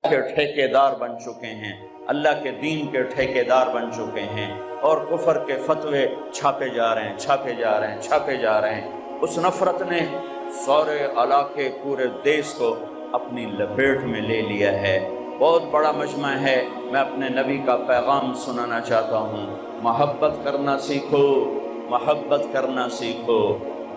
کے ٹھیکیدار بن چکے ہیں، اللہ کے دین کے ٹھیکیدار بن چکے ہیں، اور کفر کے فتوے چھاپے جا رہے ہیں، چھاپے جا رہے ہیں، چھاپے جا رہے ہیں۔ اس نفرت نے سارے علاقے، پورے دیش کو اپنی لپیٹ میں لے لیا ہے۔ بہت بڑا مجمع ہے، میں اپنے نبی کا پیغام سنانا چاہتا ہوں۔ محبت کرنا سیکھو، محبت کرنا سیکھو۔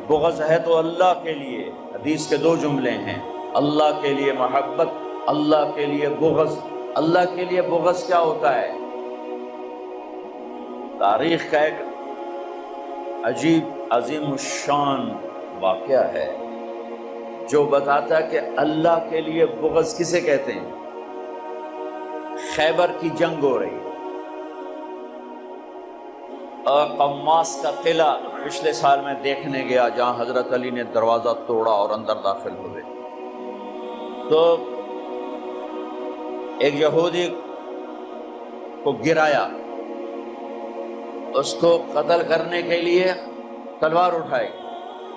بغض ہے تو اللہ کے لیے، حدیث کے 2 جملے ہیں، اللہ کے لیے محبت، اللہ کے لیے بغض۔ اللہ کے لیے بغض کیا ہوتا ہے؟ تاریخ کا ایک عجیب عظیم الشان واقعہ ہے جو بتاتا ہے کہ اللہ کے لیے بغض کسے کہتے ہیں۔ خیبر کی جنگ ہو رہی، اور قماس کا قلعہ پچھلے سال میں دیکھنے گیا جہاں حضرت علی نے دروازہ توڑا اور اندر داخل ہوئے، تو ایک یہودی کو گرایا، اس کو قتل کرنے کے لیے تلوار اٹھائی،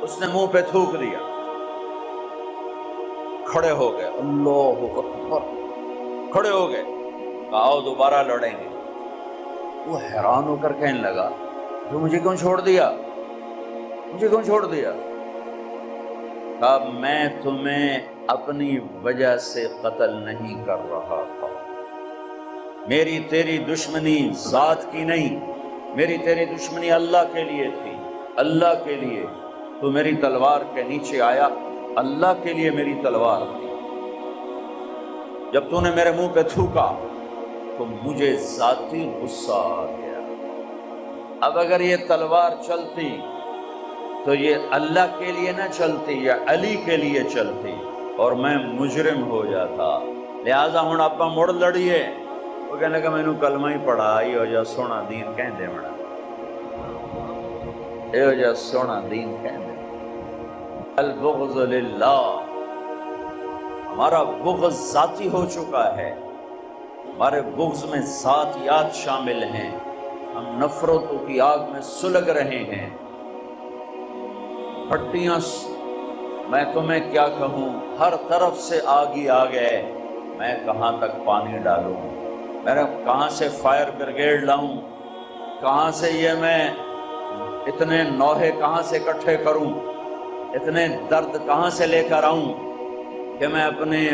اس نے منہ پہ تھوک دیا، کھڑے ہو گئے، اللہ اکبر، کھڑے ہو گئے، آؤ دوبارہ لڑیں گے۔ وہ حیران ہو کر کہنے لگا تو مجھے کیوں چھوڑ دیا، مجھے کیوں چھوڑ دیا؟ کہا میں تمہیں اپنی وجہ سے قتل نہیں کر رہا تھا، میری تیری دشمنی ذات کی نہیں، میری تیری دشمنی اللہ کے لیے تھی، اللہ کے لیے تو میری تلوار کے نیچے آیا، اللہ کے لیے میری تلوار تھی۔ جب تو نے میرے منہ پہ تھوکا تو مجھے ذاتی غصہ آ گیا۔ اب اگر یہ تلوار چلتی تو یہ اللہ کے لیے نہ چلتی، یہ علی کے لیے چلتی اور میں مجرم ہو جاتا، لہذا ہوں آپ مڑ لڑیے۔ وہ کہنے لگا میں نے کلمہ ہی پڑھا، یہ ہو جا سونا دین کہہ دے مڑا، یہ ہو جا سونا دین کہہ دے۔ البغض للہ، ہمارا بغض ذاتی ہو چکا ہے، ہمارے بغض میں ذاتیات شامل ہیں، ہم نفرتوں کی آگ میں سلگ رہے ہیں۔ پھٹیاں میں تمہیں کیا کہوں، ہر طرف سے آگ ہی آ گئے، میں کہاں تک پانی ڈالوں، میں کہاں سے فائر بریگیڈ لاؤں، کہاں سے یہ میں اتنے نوحے کہاں سے اکٹھے کروں، اتنے درد کہاں سے لے کر آؤں کہ میں اپنے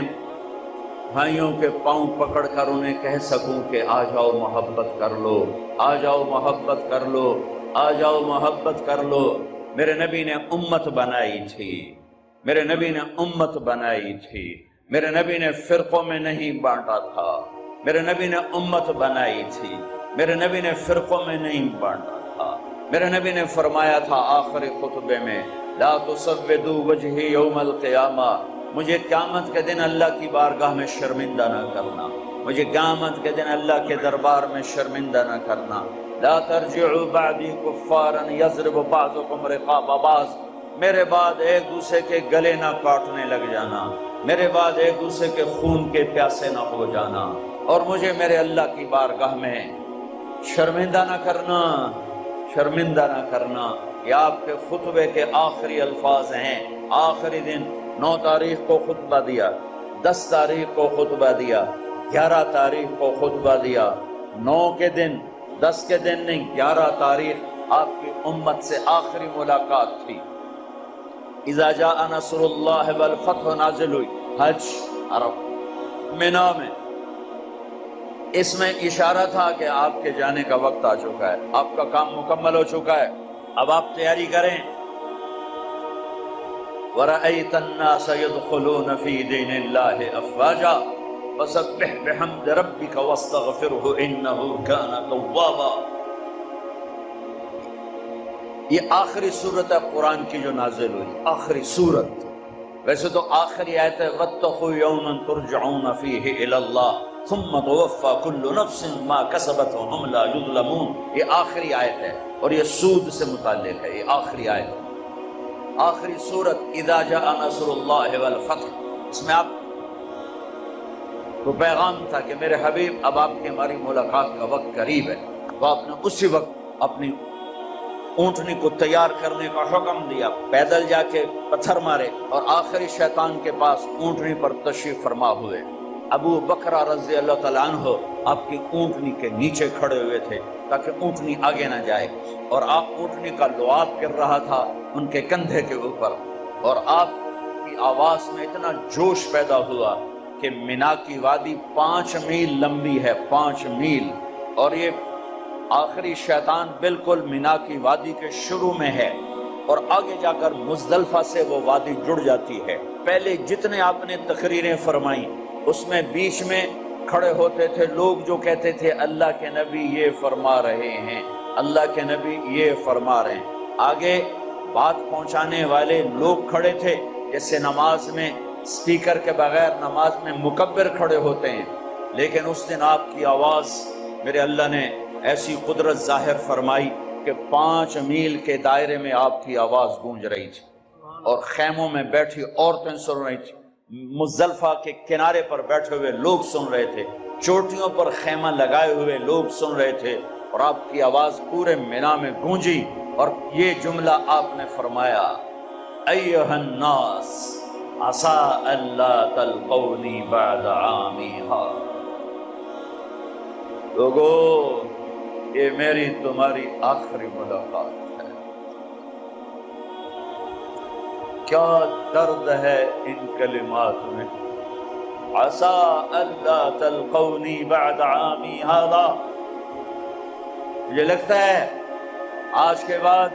بھائیوں کے پاؤں پکڑ کر انہیں کہہ سکوں کہ آ جاؤ محبت کر لو، آ جاؤ محبت کر لو، آ جاؤ محبت کر لو۔ میرے نبی نے امت بنائی تھی، میرے نبی نے امت بنائی تھی، میرے نبی نے فرقوں میں نہیں بانٹا تھا، میرے نبی نے امت بنائی تھی، میرے نبی نے فرقوں میں نہیں بانٹا تھا۔ میرے نبی نے فرمایا تھا آخری خطبے میں، لا تسودوا وجہی یوم القیامہ، مجھے قیامت کے دن اللہ کی بارگاہ میں شرمندہ نہ کرنا، مجھے قیامت کے دن اللہ کے دربار میں شرمندہ نہ کرنا۔ لا ترجعوا بعدی کفارا یضرب بعضکم رقاب بعض، میرے بعد ایک دوسرے کے گلے نہ کاٹنے لگ جانا، میرے بعد ایک دوسرے کے خون کے پیاسے نہ ہو جانا، اور مجھے میرے اللہ کی بارگاہ میں شرمندہ نہ کرنا، شرمندہ نہ کرنا۔ یہ آپ کے خطبے کے آخری الفاظ ہیں۔ آخری دن 9 تاریخ کو خطبہ دیا، 10 تاریخ کو خطبہ دیا، 11 تاریخ کو خطبہ دیا، 9 کے دن، 10 کے دن نہیں، 11 تاریخ آپ کی امت سے آخری ملاقات تھی۔ اذا جاء نصر اللہ والفتح نازل ہوئی حج عرب مینا میں، اس میں اشارہ تھا کہ آپ کے جانے کا وقت آ چکا ہے، آپ کا کام مکمل ہو چکا ہے، اب آپ تیاری کریں۔ وَرَأَيْتَ النَّاسَ يَدْخُلُونَ فِي دِينِ اللَّهِ أَفْوَاجًا فَسَبِّحْ بِحَمْدِ رَبِّكَ وَاسْتَغْفِرْهُ إِنَّهُ كَانَ تَوَّابًا۔ یہ آخری صورت ہے قرآن کی جو نازل ہوئی، آخری صورت۔ ویسے تو آخری آیت ہے وَاتَّقُوا يَوْمًا تُرْجَعُونَ فِيهِ إِلَى اللَّهِ ثُمَّ تُوَفَّى كُلُّ نَفْسٍ مَا كَسَبَتْ وَهُمْ لَا يُظْلَمُونَ۔ یہ آخری آیت ہے اور یہ سود سے متعلق ہے، یہ آخری آیت ہے، آخری صورت اذا جاء نصر اللہ والفتح۔ اس میں آپ کو پیغام تھا کہ میرے حبیب اب آپ کی ہماری ملاقات کا وقت قریب ہے، تو آپ نے اسی وقت اپنی اونٹنی کو تیار کرنے کا حکم دیا، پیدل جا کے پتھر مارے اور آخری شیطان کے پاس اونٹنی پر تشریف فرما ہوئے۔ ابو بکر رضی اللہ تعالیٰ عنہ آپ کی اونٹنی کے نیچے کھڑے ہوئے تھے تاکہ اونٹنی آگے نہ جائے، اور آپ اونٹنی کا لعاب گر رہا تھا ان کے کندھے کے اوپر، اور آپ کی آواز میں اتنا جوش پیدا ہوا کہ مینا کی وادی 5 میل لمبی ہے، 5 میل، اور یہ آخری شیطان بالکل مینا کی وادی کے شروع میں ہے، اور آگے جا کر مزدلفہ سے وہ وادی جڑ جاتی ہے۔ پہلے جتنے آپ نے تقریریں فرمائیں اس میں بیچ میں کھڑے ہوتے تھے لوگ جو کہتے تھے اللہ کے نبی یہ فرما رہے ہیں، اللہ کے نبی یہ فرما رہے ہیں۔ آگے بات پہنچانے والے لوگ کھڑے تھے، جیسے نماز میں سپیکر کے بغیر نماز میں مکبر کھڑے ہوتے ہیں، لیکن اس دن آپ کی آواز میرے اللہ نے ایسی قدرت ظاہر فرمائی کہ 5 میل کے دائرے میں آپ کی آواز گونج رہی تھی، اور خیموں میں بیٹھی عورتیں سن رہی تھی، مزدلفہ کے کنارے پر بیٹھے ہوئے لوگ سن رہے تھے، چوٹیوں پر خیمہ لگائے ہوئے لوگ سن رہے تھے، اور آپ کی آواز پورے مینا میں گونجی، اور یہ جملہ آپ نے فرمایا، ایھا الناس عسى الا تلقونی بعد عامی ھذا، لوگو یہ میری تمہاری آخری ملاقات ہے۔ کیا درد ہے ان کلمات میں، عسى الا تلقونی بعد عامی ھذا، مجھے لگتا ہے آج کے بعد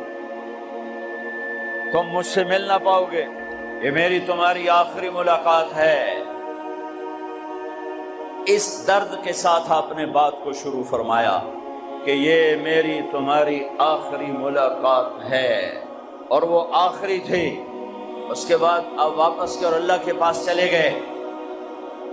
تم مجھ سے مل نہ پاؤ گے، یہ میری تمہاری آخری ملاقات ہے۔ اس درد کے ساتھ آپ نے بات کو شروع فرمایا کہ یہ میری تمہاری آخری ملاقات ہے، اور وہ آخری تھی۔ اس کے بعد آپ واپس کے اور اللہ کے پاس چلے گئے۔